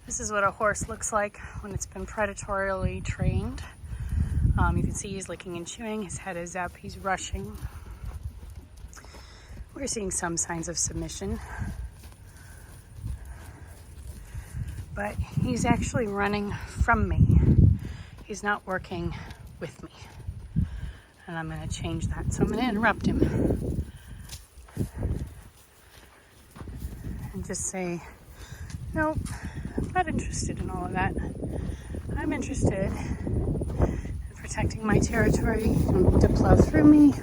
This is what a horse looks like when it's been predatorily trained. You can see he's licking and chewing. His head is up. He's rushing. We're seeing some signs of submission. But he's actually running from me. He's not working with me. And I'm going to change that. So I'm going to interrupt him. And just say, nope, I'm not interested in all of that. I'm interested in protecting my territory. You don't need to plow through me.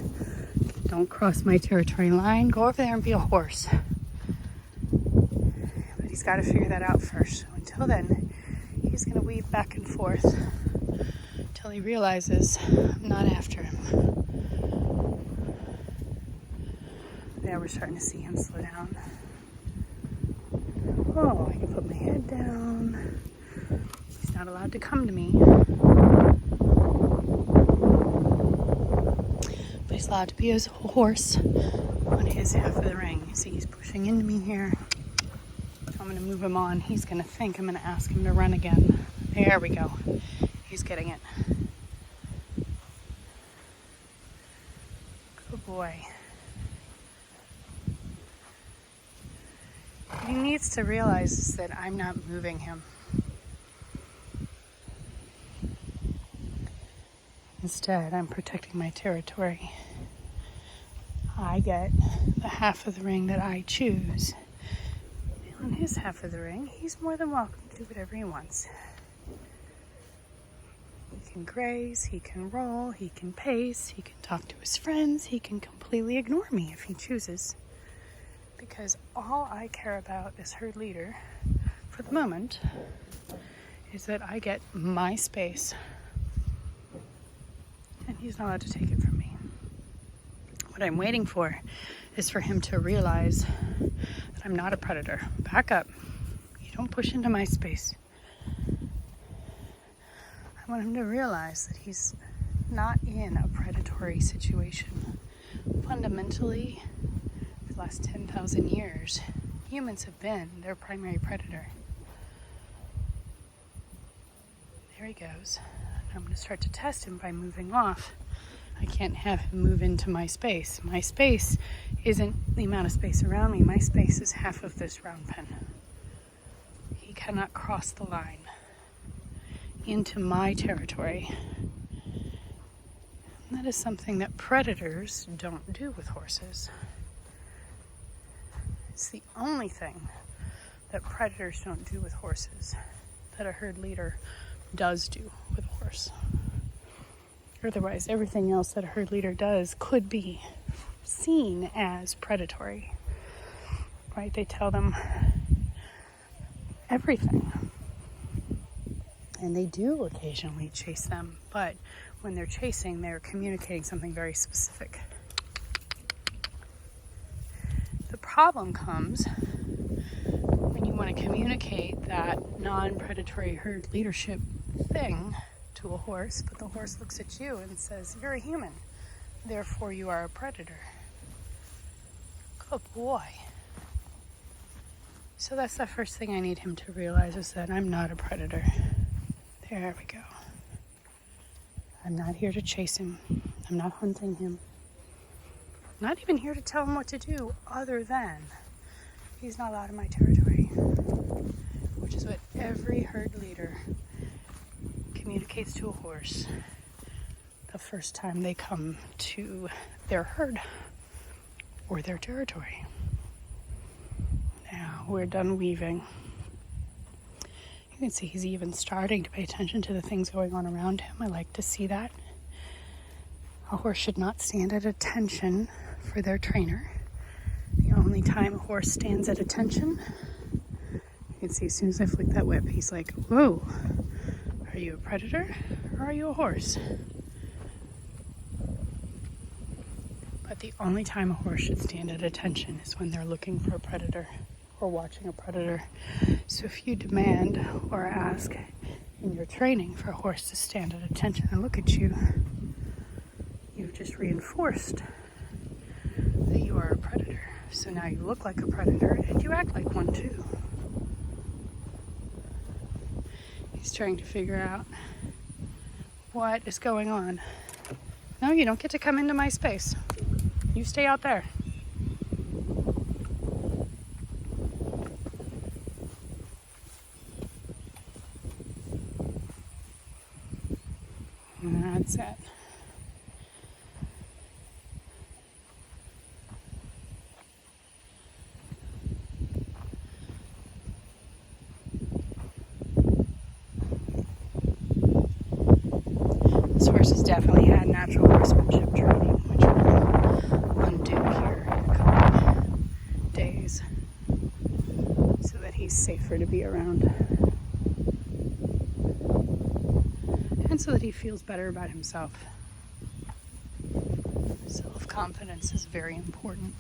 Don't cross my territory line. Go over there and be a horse. But he's got to figure that out first. So until then, he's going to weave back and forth until he realizes I'm not after him. Now we're starting to see him slow down. Oh, I can put my head down. He's not allowed to come to me. But he's allowed to be as a horse on his half of the ring. You see, he's pushing into me here. So I'm going to move him on. He's going to think I'm going to ask him to run again. There we go. He's getting it. Good boy. What he needs to realize is that I'm not moving him. Instead, I'm protecting my territory. I get the half of the ring that I choose. On his half of the ring, he's more than welcome to do whatever he wants. He can graze, he can roll, he can pace, he can talk to his friends, he can completely ignore me if he chooses. Because all I care about as herd leader, for the moment, is that I get my space. And he's not allowed to take it from me. What I'm waiting for is for him to realize that I'm not a predator. Back up. You don't push into my space. I want him to realize that he's not in a predatory situation. Fundamentally, for the last 10,000 years, humans have been their primary predator. There he goes. I'm going to start to test him by moving off. I can't have him move into my space. My space isn't the amount of space around me. My space is half of this round pen. He cannot cross the line into my territory. And that is something that predators don't do with horses. It's the only thing that predators don't do with horses that a herd leader does do with a horse. Otherwise, everything else that a herd leader does could be seen as predatory. Right? They tell them everything. And they do occasionally chase them, but when they're chasing, they're communicating something very specific. The problem comes when you want to communicate that non-predatory herd leadership thing to a horse, but the horse looks at you and says, you're a human, therefore you are a predator. Good boy. So that's the first thing I need him to realize, is that I'm not a predator. There we go. I'm not here to chase him. I'm not hunting him. I'm not even here to tell him what to do, other than he's not allowed in my territory, which is what every herd leader communicates to a horse the first time they come to their herd or their territory. Now we're done weaving. You can see he's even starting to pay attention to the things going on around him. I like to see that. A horse should not stand at attention for their trainer. The only time a horse stands at attention, you can see as soon as I flick that whip, he's like, whoa. Are you a predator or are you a horse? But the only time a horse should stand at attention is when they're looking for a predator or watching a predator. So if you demand or ask in your training for a horse to stand at attention and look at you, you've just reinforced that you are a predator. So now you look like a predator and you act like one too. He's trying to figure out what is going on. No, you don't get to come into my space. You stay out there. And that's it. This horse has definitely had natural horsemanship training, which we'll undo here in a couple days so that he's safer to be around. And so that he feels better about himself. Self-confidence is very important.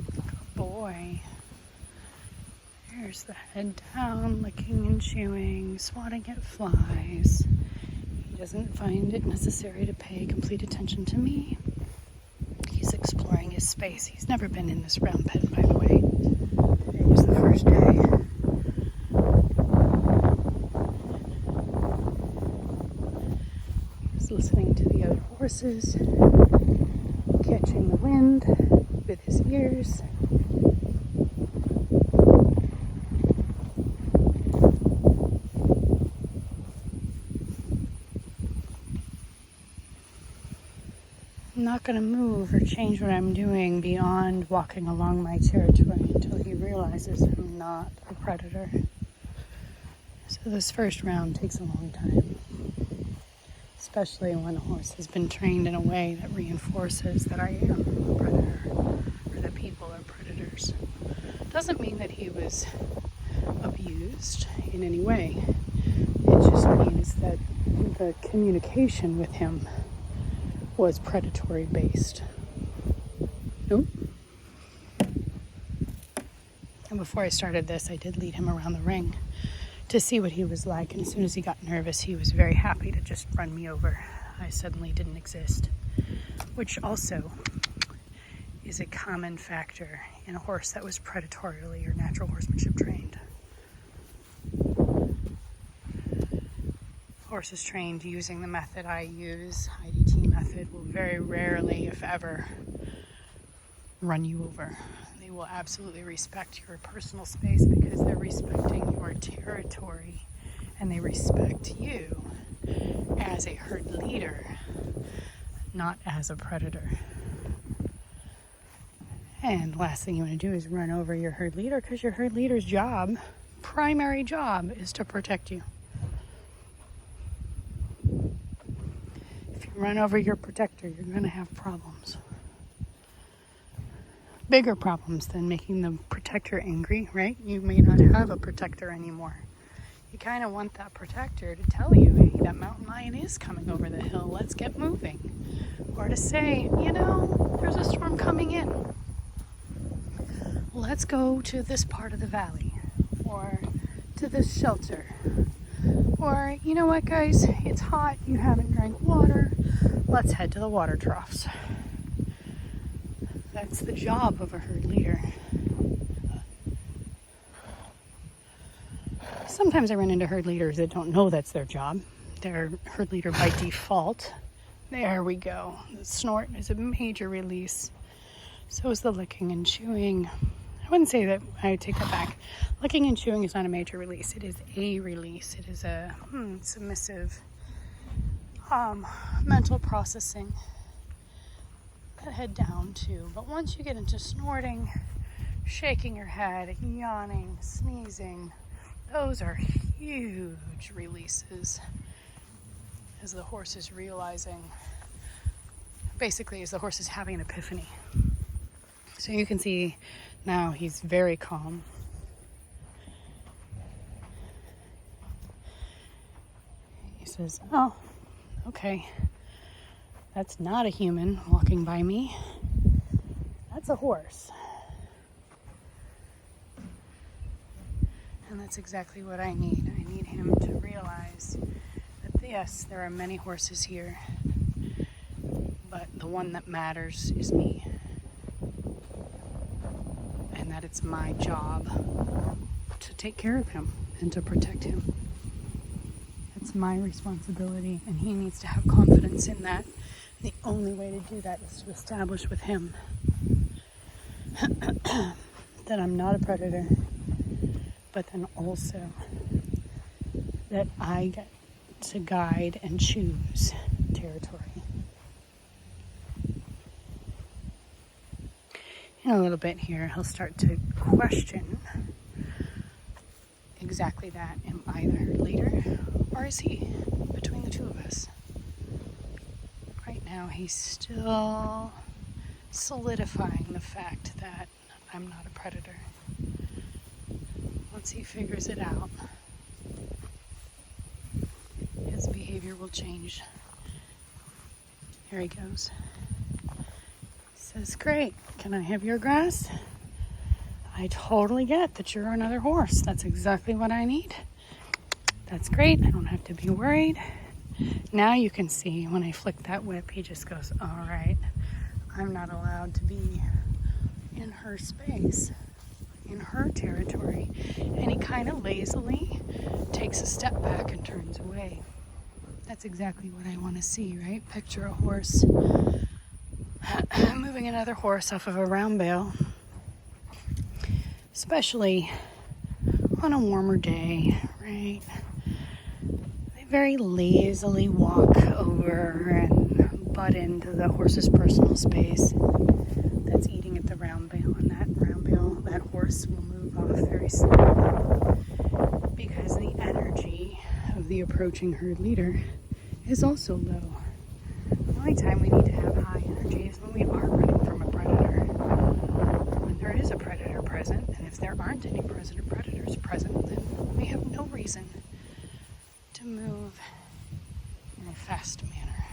Good boy. There's the head down, licking and chewing, swatting at flies. He doesn't find it necessary to pay complete attention to me. He's exploring his space. He's never been in this round pen, by the way. Today was the first day. He's listening to the other horses, catching the wind with his ears. I'm not going to move or change what I'm doing beyond walking along my territory until he realizes I'm not a predator. So this first round takes a long time, especially when a horse has been trained in a way that reinforces that I am a predator or that people are predators. Doesn't mean that he was abused in any way. It just means that the communication with him was predatory based. Nope. And before I started this, I did lead him around the ring to see what he was like. And as soon as he got nervous, he was very happy to just run me over. I suddenly didn't exist, which also is a common factor in a horse that was predatorially or natural horsemanship trained. Horses trained using the method I use, IDT method, will very rarely, if ever, run you over. They will absolutely respect your personal space because they're respecting your territory and they respect you as a herd leader, not as a predator. And last thing you want to do is run over your herd leader because your herd leader's job, primary job, is to protect you. Run over your protector, you're going to have problems. Bigger problems than making the protector angry, right? You may not have a protector anymore. You kind of want that protector to tell you, hey, that mountain lion is coming over the hill, let's get moving. Or to say, you know, there's a storm coming in. Let's go to this part of the valley. Or to this shelter. Or, you know what, guys, it's hot, you haven't drank water, let's head to the water troughs. That's the job of a herd leader. Sometimes I run into herd leaders that don't know that's their job. They're herd leader by default. There we go. The snort is a major release. So is the licking and chewing. I wouldn't say that, I would take that back. Licking and chewing is not a major release. It is a release. It is a submissive mental processing. Head down too. But once you get into snorting, shaking your head, yawning, sneezing, those are huge releases as the horse is realizing, basically as the horse is having an epiphany. So you can see now he's very calm. He says, oh, okay, that's not a human walking by me. That's a horse. And that's exactly what I need. I need him to realize that, yes, there are many horses here, but the one that matters is me. that it's my job to take care of him and to protect him. It's my responsibility, and he needs to have confidence in that. The only way to do that is to establish with him that I'm not a predator, but then also that I get to guide and choose territory. In a little bit here, he'll start to question exactly that. Am I the herd leader, or is he? Between the two of us. Right now, he's still solidifying the fact that I'm not a predator. Once he figures it out, his behavior will change. Here he goes. He says, great, can I have your grass? I totally get that you're another horse. That's exactly what I need. That's great, I don't have to be worried. Now you can see when I flick that whip, he just goes, all right, I'm not allowed to be in her space, in her territory. And he kind of lazily takes a step back and turns away. That's exactly what I want to see, right? Picture a horse moving another horse off of a round bale, especially on a warmer day, right? They very lazily walk over and butt into the horse's personal space that's eating at the round bale, and that round bale, that horse will move off very slowly because the energy of the approaching herd leader is also low. The only time we need to have high energy is when we are running from a predator. When there is a predator present, and if there aren't any predators present, then we have no reason to move in a fast manner.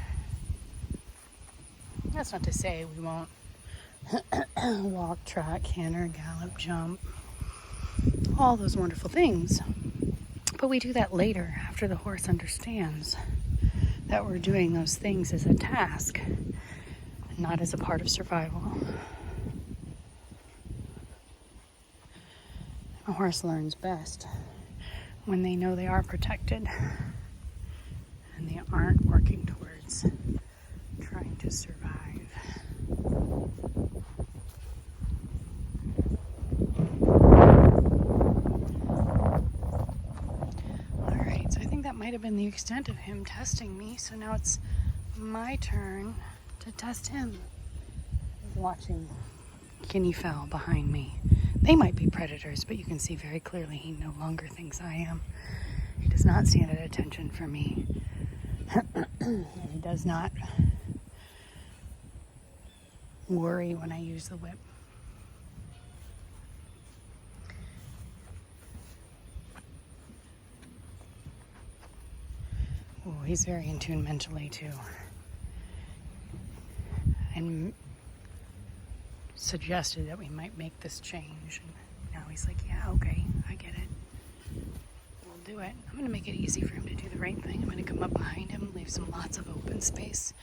That's not to say we won't walk, trot, canter, gallop, jump, all those wonderful things. But we do that later, after the horse understands that we're doing those things as a task, not as a part of survival. A horse learns best when they know they are protected and they aren't working towards trying to survive. Alright, so I think that might have been the extent of him testing me, so now it's my turn to test him. Watching guinea fowl behind me. They might be predators, but you can see very clearly he no longer thinks I am. He does not stand at attention for me. And he does not worry when I use the whip. Oh, he's very in tune mentally too. And suggested that we might make this change. And now he's like, yeah, okay, I get it. We'll do it. I'm going to make it easy for him to do the right thing. I'm going to come up behind him, leave some lots of open space.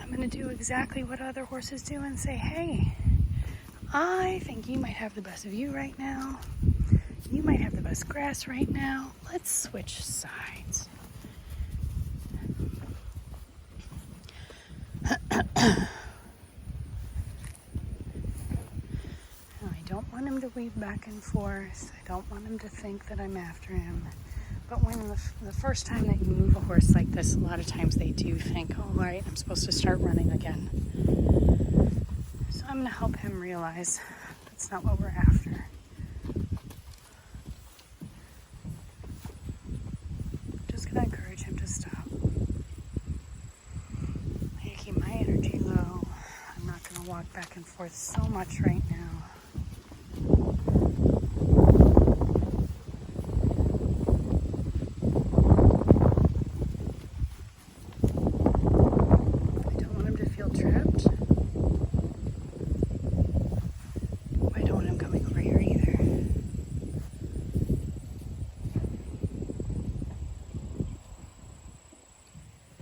I'm going to do exactly what other horses do and say, hey, I think you might have the best view right now. You might have the best grass right now. Let's switch sides. I don't want him to weave back and forth. I don't want him to think that I'm after him. But when the first time that you move a horse like this, a lot of times they do think, all right, I'm supposed to start running again. So I'm going to help him realize that's not what we're after. Just going to encourage him to stop. I keep my energy low. I'm not going to walk back and forth so much right now.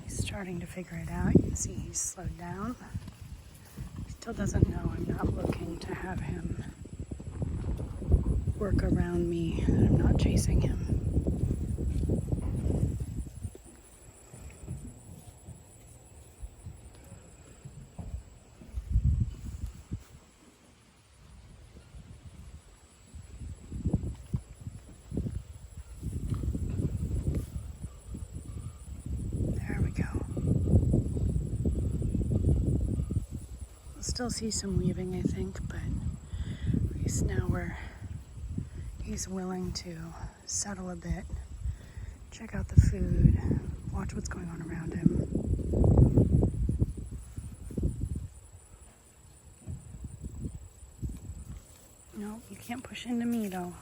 Starting to figure it out. You can see he's slowed down. He still doesn't know I'm not looking to have him work around me, that I'm not chasing him. There we go. We'll still see some weaving, I think, but at least now he's willing to settle a bit, check out the food, watch what's going on around him. No, you can't push into me though.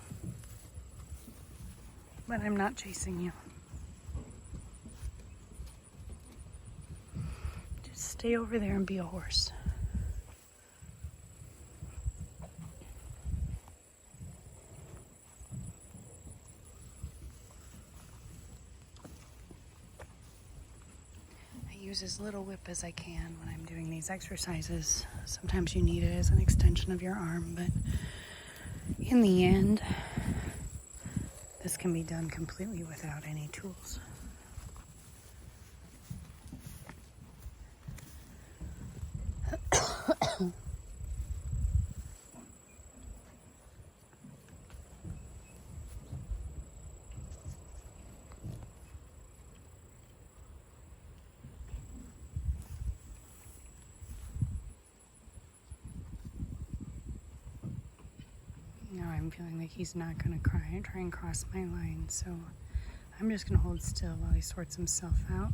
But I'm not chasing you. Just stay over there and be a horse. Use as little whip as I can when I'm doing these exercises. Sometimes you need it as an extension of your arm, but in the end, this can be done completely without any tools. Now I'm feeling like he's not going to try and cross my line, so I'm just going to hold still while he sorts himself out.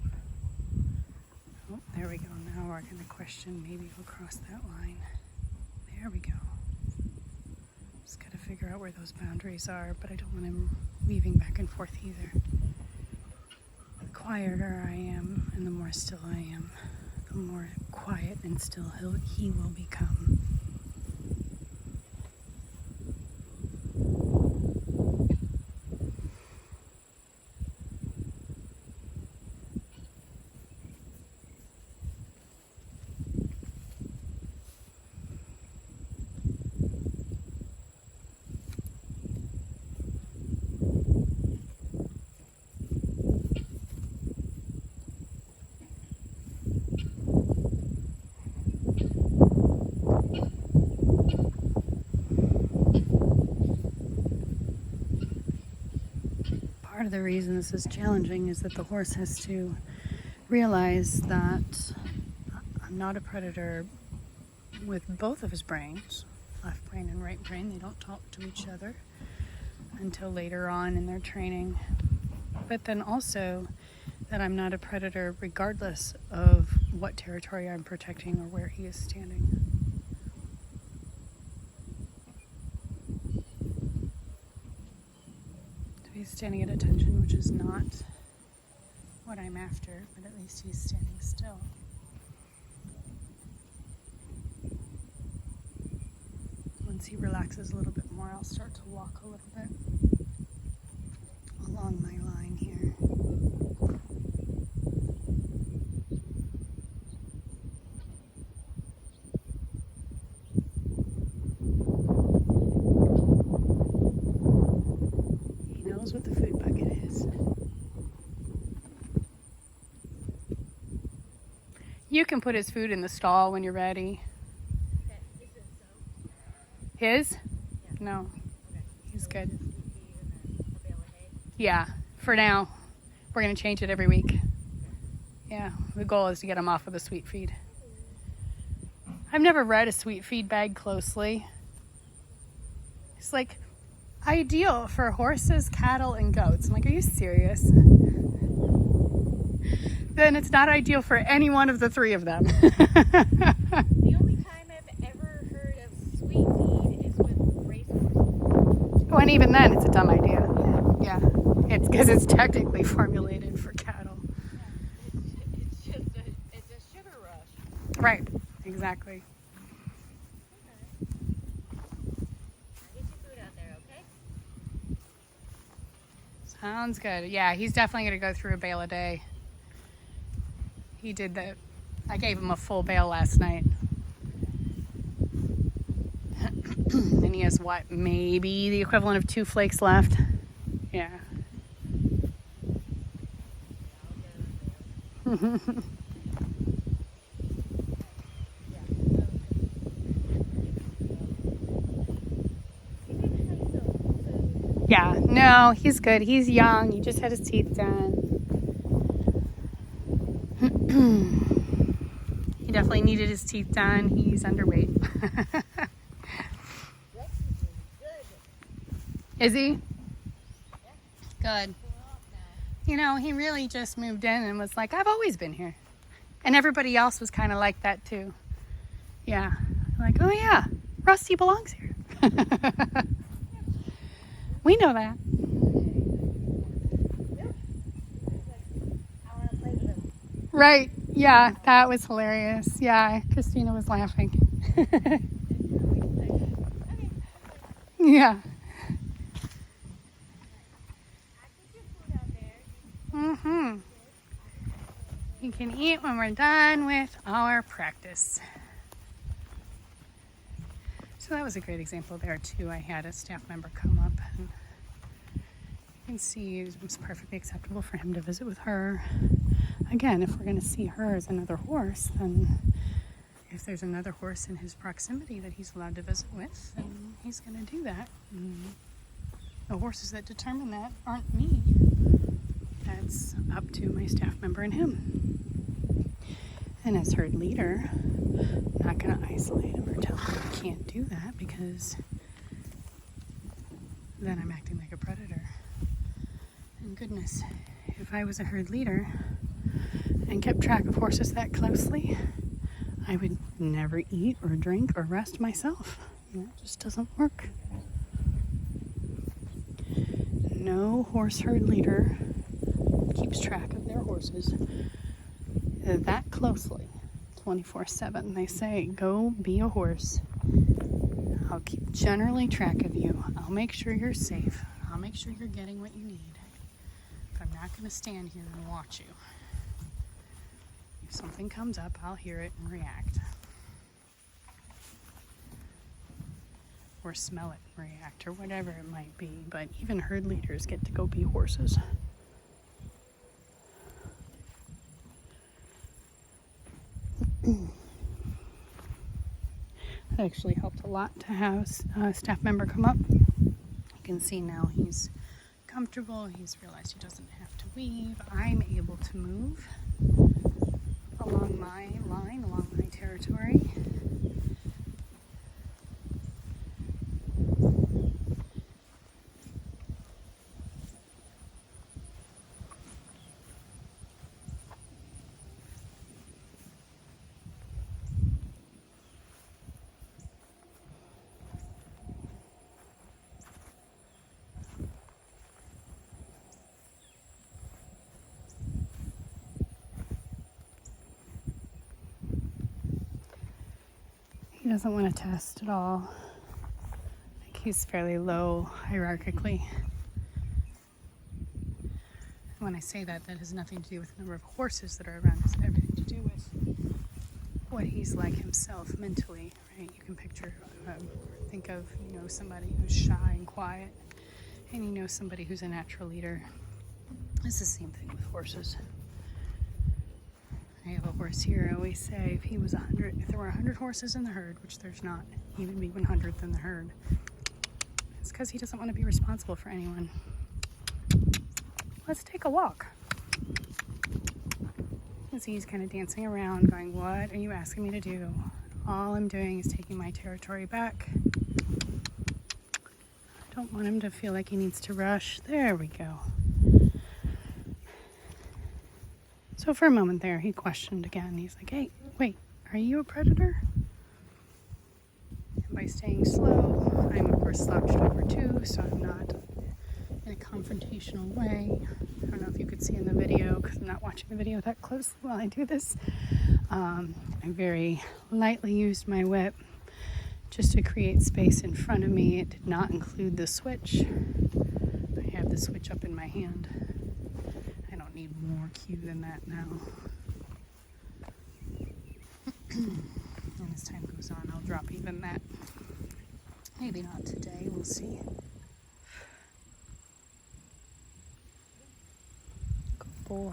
Oh, there we go. Now we're going to question, maybe he'll cross that line. There we go. Just got to figure out where those boundaries are, but I don't want him weaving back and forth either. The quieter I am and the more still I am, the more quiet and still he will become. Part of the reason this is challenging is that the horse has to realize that I'm not a predator with both of his brains, left brain and right brain. They don't talk to each other until later on in their training. But then also that I'm not a predator regardless of what territory I'm protecting or where he is standing. He's standing at attention, which is not what I'm after, but at least he's standing still. Once he relaxes a little bit more, I'll start to walk a little bit along my line here. What the food bucket is. You can put his food in the stall when you're ready. His? Yeah. No. Okay. He's good. Yeah, for now. We're going to change it every week. Yeah, the goal is to get him off with a sweet feed. I've never read a sweet feed bag closely. It's like ideal for horses, cattle, and goats. I'm like, are you serious? Then it's not ideal for any one of the three of them. The only time I've ever heard of sweet feed is with racehorses. Oh, and even then, it's a dumb idea. Yeah, it's because it's technically formulated for cattle. Yeah, it's a sugar rush. Right, exactly. Sounds good. Yeah, he's definitely going to go through a bale a day. He did I gave him a full bale last night. And he has what, maybe the equivalent of 2 flakes left. Yeah. Yeah, no, he's good. He's young. He just had his teeth done. He definitely needed his teeth done. He's underweight. Is he? Good. You know, he really just moved in and was like, I've always been here. And everybody else was kind of like that too. Yeah. Like, oh yeah, Rusty belongs here. We know that. Right. Yeah, that was hilarious. Yeah, Christina was laughing. Yeah. Mm-hmm. You can eat when we're done with our practice. So that was a great example there too. I had a staff member come up and you can see it was perfectly acceptable for him to visit with her. Again, if we're going to see her as another horse, then if there's another horse in his proximity that he's allowed to visit with, then he's going to do that. And the horses that determine that aren't me. That's up to my staff member and him. And as herd leader, I'm not going to isolate him or tell him I can't do that, because then I'm acting like a predator. And goodness, if I was a herd leader and kept track of horses that closely, I would never eat or drink or rest myself. That just doesn't work. No horse herd leader keeps track of their horses that closely, 24/7. They say, go be a horse. I'll keep generally track of you. I'll make sure you're safe. I'll make sure you're getting what you need. But I'm not going to stand here and watch you. If something comes up, I'll hear it and react. Or smell it and react, or whatever it might be. But even herd leaders get to go be horses. It actually helped a lot to have a staff member come up. You can see now he's comfortable. He's realized he doesn't have to weave. I'm able to move along my line, along my territory. He doesn't want to test at all. I think he's fairly low hierarchically. When I say that, that has nothing to do with the number of horses that are around. It's everything to do with what he's like himself mentally, right? You can picture, think of, somebody who's shy and quiet, and somebody who's a natural leader. It's the same thing with horses. I have a horse here. I always say if there were 100 horses in the herd, which there's not, he would be 100th in the herd. It's because he doesn't want to be responsible for anyone. Let's take a walk. You see he's kind of dancing around going, what are you asking me to do? All I'm doing is taking my territory back. I don't want him to feel like he needs to rush. There we go. So for a moment there, he questioned again. He's like, hey, wait, are you a predator? And by staying slow, I'm of course slouched over too, so I'm not in a confrontational way. I don't know if you could see in the video, because I'm not watching the video that closely while I do this. I very lightly used my whip just to create space in front of me. It did not include the switch. I have the switch up in my hand. I don't need more cue than that now. And as time goes on, I'll drop even that. Maybe not today, we'll see. Good boy.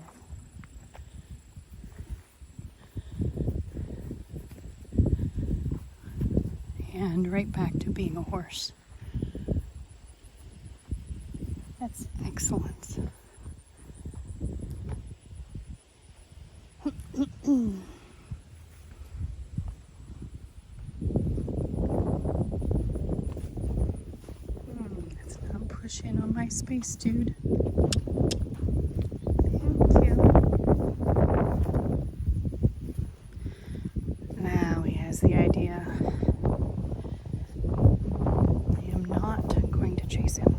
And right back to being a horse. That's excellent. Let's not push in on my space, dude. Thank you. Now he has the idea. I am not going to chase him.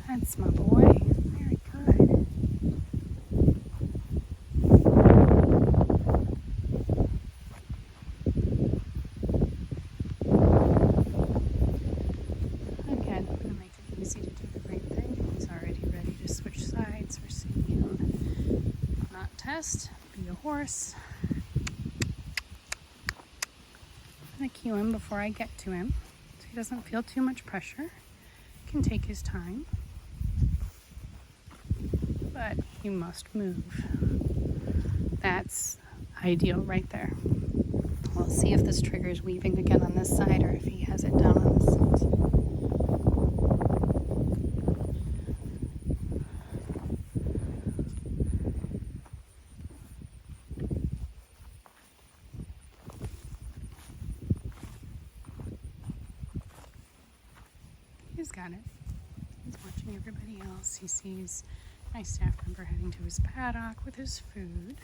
That's my boy. Very good. Again, I'm going to make it easy to do the right thing. He's already ready to switch sides. We're seeing him not test, be a horse. I'm going to cue him before I get to him so he doesn't feel too much pressure. He can take his time. But he must move. That's ideal right there. We'll see if this triggers weaving again on this side or if he has it down on this side. He's got it. He's watching everybody else. He sees my staff member heading to his paddock with his food.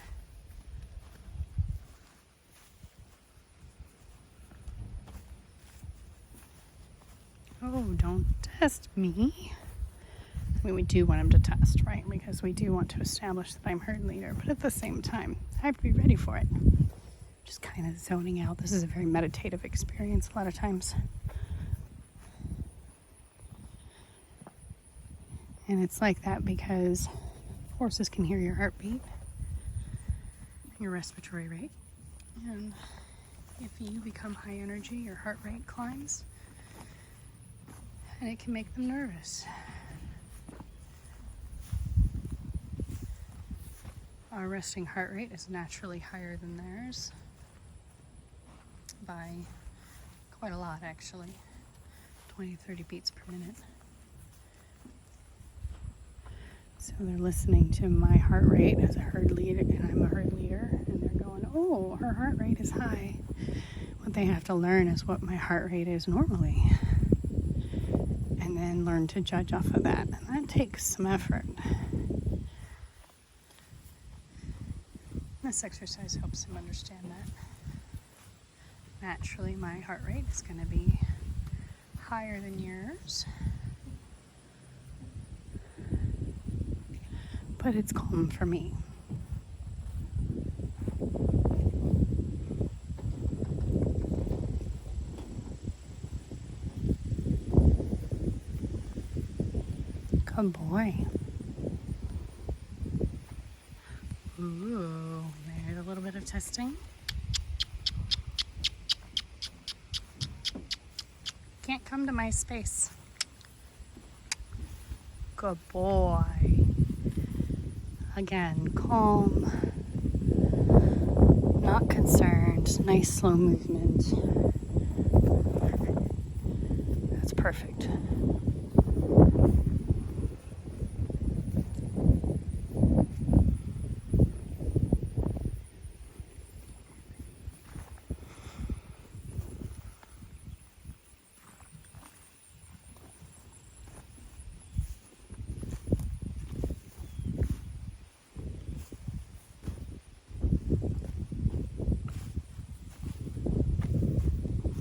Oh, don't test me. I mean, we do want him to test, right? Because we do want to establish that I'm herd leader, but at the same time, I have to be ready for it. Just kind of zoning out. This is a very meditative experience a lot of times. And it's like that because horses can hear your heartbeat, your respiratory rate. And if you become high energy, your heart rate climbs. And it can make them nervous. Our resting heart rate is naturally higher than theirs by quite a lot, actually. 20-30 beats per minute. So they're listening to my heart rate as a herd leader, and I'm a herd leader, and they're going, oh, her heart rate is high. What they have to learn is what my heart rate is normally, and then learn to judge off of that. And that takes some effort. This exercise helps him understand that. Naturally, my heart rate is going to be higher than yours. But it's calm for me. Good boy. Ooh, there's a little bit of testing. Can't come to my space. Good boy. Again, calm, not concerned, nice slow movement. That's perfect.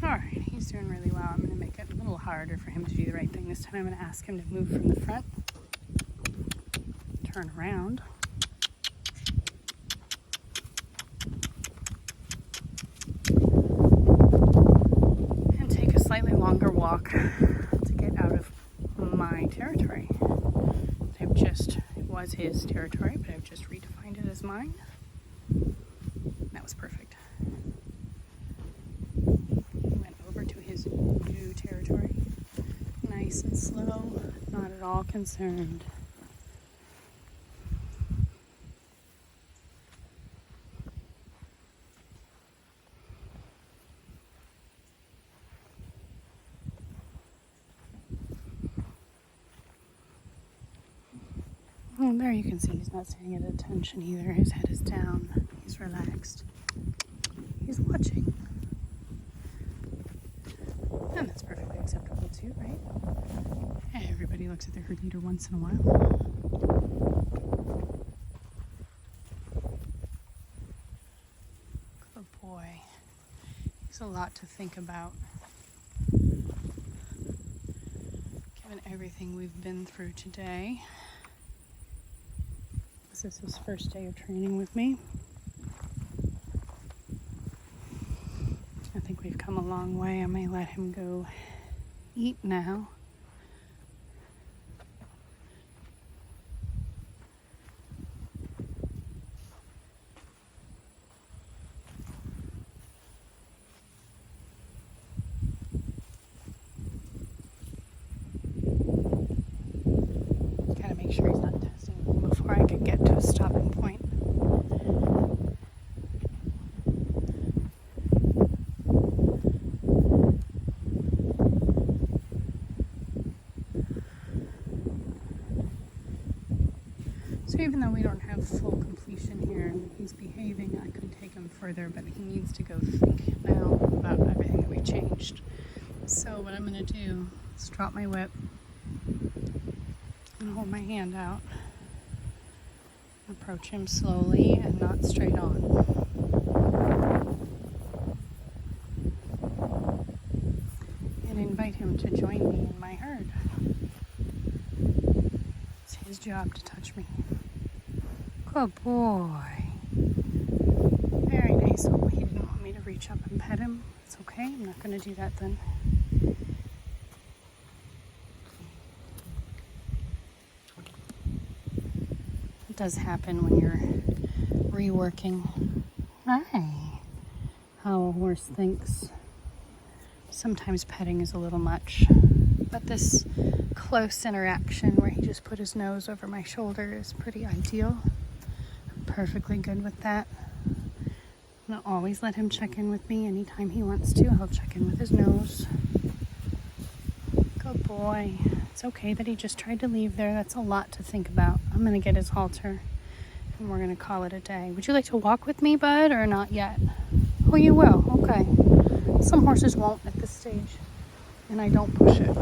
Alright, he's doing really well. I'm going to make it a little harder for him to do the right thing. This time I'm going to ask him to move from the front, turn around, and take a slightly longer walk to get out of my territory. It was his territory, but I've just redefined it as mine. No, That was perfect. He went over to his new territory. Nice and slow, not at all concerned. Oh, there you can see he's not standing at attention either. His head is down. He's relaxed. He's watching. And that's perfectly acceptable too, right? Everybody looks at their herd leader once in a while. Good boy. He's a lot to think about. Given everything we've been through today. This is his first day of training with me. I think we've come a long way. I may let him go eat now. Gotta make sure he's not testing before I can get to a stopping point. So even though we don't have full completion here and he's behaving, I could take him further, but he needs to go think now about everything that we changed. So what I'm going to do is drop my whip and hold my hand out. Approach him slowly and not straight on. And invite him to join me in my herd. It's his job to touch me. Good boy. Very nice. Oh, he didn't want me to reach up and pet him. It's okay. I'm not going to do that then. It does happen when you're reworking. Hi. How a horse thinks. Sometimes petting is a little much. But this close interaction where he just put his nose over my shoulder is pretty ideal. Perfectly good with that. I'm gonna always let him check in with me anytime he wants to. He'll check in with his nose. Good boy. It's okay that he just tried to leave there. That's a lot to think about. I'm gonna get his halter and we're gonna call it a day. Would you like to walk with me, bud, or not yet? Oh, you will. Okay. Some horses won't at this stage, and I don't push it.